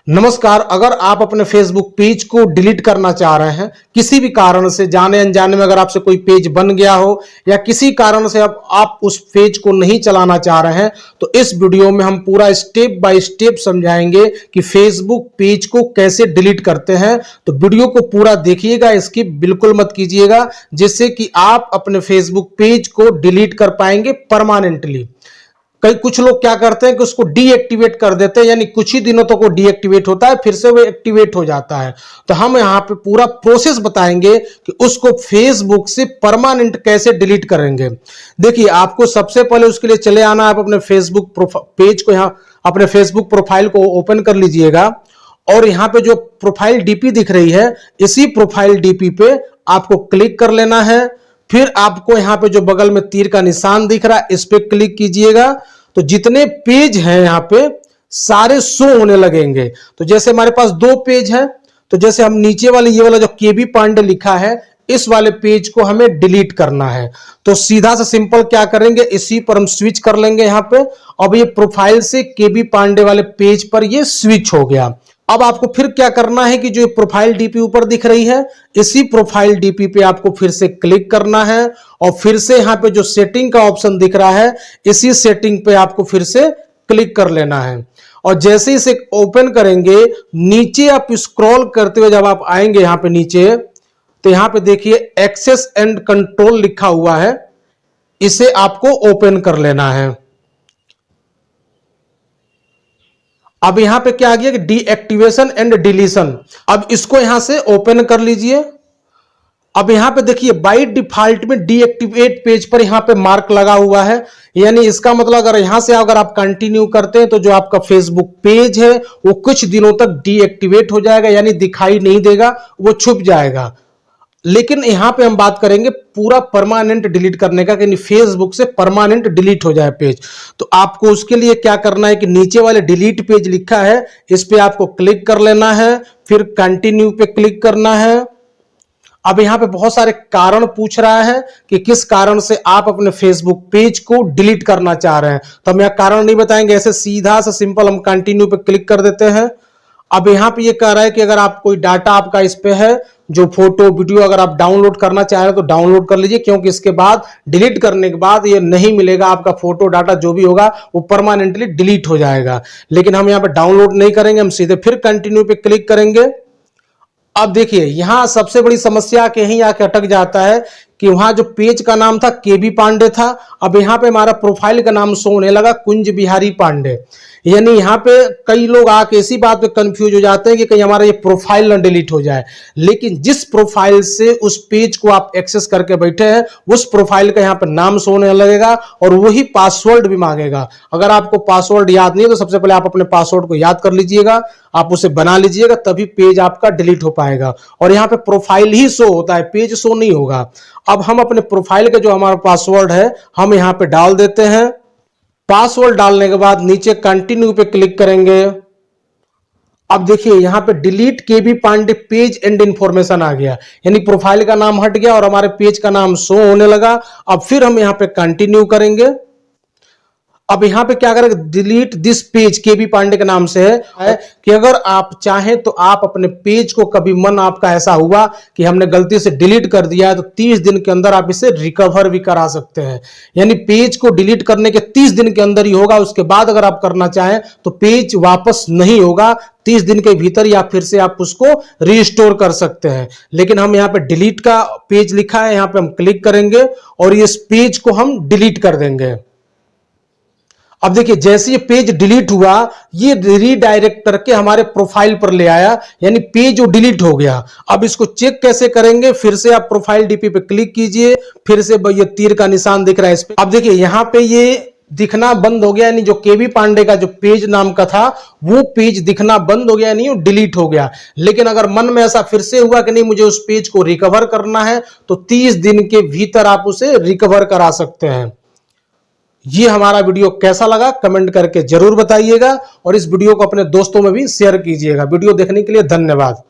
नमस्कार। अगर आप अपने फेसबुक पेज को डिलीट करना चाह रहे हैं, किसी भी कारण से जाने अनजाने में अगर आपसे कोई पेज बन गया हो या किसी कारण से अब आप उस पेज को नहीं चलाना चाह रहे हैं, तो इस वीडियो में हम पूरा स्टेप बाय स्टेप समझाएंगे कि फेसबुक पेज को कैसे डिलीट करते हैं। तो वीडियो को पूरा देखिएगा, स्किप बिल्कुल मत कीजिएगा, जिससे कि आप अपने फेसबुक पेज को डिलीट कर पाएंगे परमानेंटली। कुछ लोग क्या करते हैं कि उसको डीएक्टिवेट कर देते हैं, यानी कुछ ही दिनों तक वो डीएक्टिवेट होता है, फिर से वो एक्टिवेट हो जाता है। तो हम यहाँ पे पूरा प्रोसेस बताएंगे कि उसको फेसबुक से परमानेंट कैसे डिलीट करेंगे। देखिए, आपको सबसे पहले उसके लिए चले आना है, आप अपने फेसबुक पेज को यहाँ अपने फेसबुक प्रोफाइल को ओपन कर लीजिएगा और यहाँ पे जो प्रोफाइल डीपी दिख रही है, इसी प्रोफाइल डीपी पे आपको क्लिक कर लेना है। फिर आपको यहाँ पे जो बगल में तीर का निशान दिख रहा है, इस पे क्लिक कीजिएगा। तो जितने पेज हैं यहाँ पे सारे शो होने लगेंगे। तो जैसे हमारे पास 2 पेज हैं, तो जैसे हम नीचे वाले ये वाला जो केबी पांडे लिखा है, इस वाले पेज को हमें डिलीट करना है। तो सीधा सा सिंपल क्या करेंगे, इसी पर हम स्विच कर लेंगे यहाँ पे। अब ये प्रोफाइल से केबी पांडे वाले पेज पर ये स्विच हो गया। अब आपको फिर क्या करना है कि जो प्रोफाइल डीपी ऊपर दिख रही है, इसी प्रोफाइल डीपी पे आपको फिर से क्लिक करना है और फिर से यहाँ पे जो सेटिंग का ऑप्शन दिख रहा है, इसी सेटिंग पे आपको फिर से क्लिक कर लेना है। और जैसे इसे ओपन करेंगे, नीचे आप स्क्रॉल करते हुए जब आप आएंगे यहाँ पे नीचे, तो यहाँ पे देखिए एक्सेस एंड कंट्रोल लिखा हुआ है, इसे आपको ओपन कर लेना है। अब यहां पे क्या आ गया कि डीएक्टिवेशन एंड डिलीशन। अब इसको यहां से ओपन कर लीजिए। अब यहां पे देखिए बाय डिफॉल्ट में डीएक्टिवेट पेज पर यहां पे मार्क लगा हुआ है, यानी इसका मतलब अगर यहां से अगर आप कंटिन्यू करते हैं तो जो आपका फेसबुक पेज है वो कुछ दिनों तक डीएक्टिवेट हो जाएगा, यानी दिखाई नहीं देगा, वो छुप जाएगा। लेकिन यहां पे हम बात करेंगे पूरा परमानेंट डिलीट करने का, कि फेसबुक से परमानेंट डिलीट हो जाए पेज। तो आपको उसके लिए क्या करना है कि नीचे वाले डिलीट पेज लिखा है, इस पे आपको क्लिक कर लेना है, फिर कंटिन्यू पे क्लिक करना है। अब यहां पे बहुत सारे कारण पूछ रहा है कि किस कारण से आप अपने फेसबुक पेज को डिलीट करना चाह रहे हैं। तो हम यहां कारण नहीं बताएंगे, ऐसे सीधा सा सिंपल हम कंटिन्यू पे क्लिक कर देते हैं। अब यहां पे ये कह रहा है कि अगर आप कोई डाटा आपका इस पे है, जो फोटो वीडियो अगर आप डाउनलोड करना चाह रहे हैं तो डाउनलोड कर लीजिए, क्योंकि इसके बाद डिलीट करने के बाद ये नहीं मिलेगा, आपका फोटो डाटा जो भी होगा वो परमानेंटली डिलीट हो जाएगा। लेकिन हम यहाँ पे डाउनलोड नहीं करेंगे, हम सीधे फिर कंटिन्यू पे क्लिक करेंगे। अब देखिए यहां सबसे बड़ी समस्या कहीं आके अटक जाता है कि वहां जो पेज का नाम था केबी पांडे था, अब यहां पे हमारा प्रोफाइल का नाम शो होने लगा कुंज बिहारी पांडे। यानी यहां पे कई लोग आके इसी बात पे कंफ्यूज हो जाते हैं कि कहीं हमारा ये प्रोफाइल ना डिलीट हो जाए। लेकिन जिस प्रोफाइल से उस पेज को आप एक्सेस करके बैठे हैं, उस प्रोफाइल का यहां पे नाम शो होने लगेगा और वही पासवर्ड भी मांगेगा। अगर आपको पासवर्ड याद नहीं है तो सबसे पहले आप अपने पासवर्ड को याद कर लीजिएगा, आप उसे बना लीजिएगा, तभी पेज आपका डिलीट हो पाएगा। और यहाँ पे प्रोफाइल ही शो होता है, पेज शो नहीं होगा। अब हम अपने प्रोफाइल का जो हमारा पासवर्ड है हम यहाँ पे डाल देते हैं। पासवर्ड डालने के बाद नीचे कंटिन्यू पे क्लिक करेंगे। अब देखिए यहां पे delete KB Pandey page and information आ गया, यानी प्रोफाइल का नाम हट गया और हमारे पेज का नाम शो होने लगा। अब फिर हम यहां पे कंटिन्यू करेंगे। अब यहां पे क्या करेंगे, डिलीट दिस पेज केबी पांडे के नाम से है कि अगर आप चाहें तो आप अपने पेज को कभी मन आपका ऐसा हुआ कि हमने गलती से डिलीट कर दिया है, तो 30 दिन के अंदर आप इसे रिकवर भी करा सकते हैं। यानी पेज को डिलीट करने के 30 दिन के अंदर ही होगा, उसके बाद अगर आप करना चाहें तो पेज वापस नहीं होगा। 30 दिन के भीतर या फिर से आप उसको रीस्टोर कर सकते हैं। लेकिन हम यहाँ पे डिलीट का पेज लिखा है, यहाँ पे हम क्लिक करेंगे और इस पेज को हम डिलीट कर देंगे। अब देखिए जैसे ये पेज डिलीट हुआ, ये रीडायरेक्ट करके हमारे प्रोफाइल पर ले आया, यानी पेज जो डिलीट हो गया। अब इसको चेक कैसे करेंगे, फिर से आप प्रोफाइल डीपी पे क्लिक कीजिए, फिर से ये तीर का निशान दिख रहा है इस पे। अब देखिए यहां पे ये दिखना बंद हो गया, यानी जो केबी पांडे का जो पेज नाम का था वो पेज दिखना बंद हो गया, नहीं डिलीट हो गया। लेकिन अगर मन में ऐसा फिर से हुआ कि नहीं मुझे उस पेज को रिकवर करना है, तो 30 दिन के भीतर आप उसे रिकवर करा सकते हैं। ये हमारा वीडियो कैसा लगा कमेंट करके जरूर बताइएगा और इस वीडियो को अपने दोस्तों में भी शेयर कीजिएगा। वीडियो देखने के लिए धन्यवाद।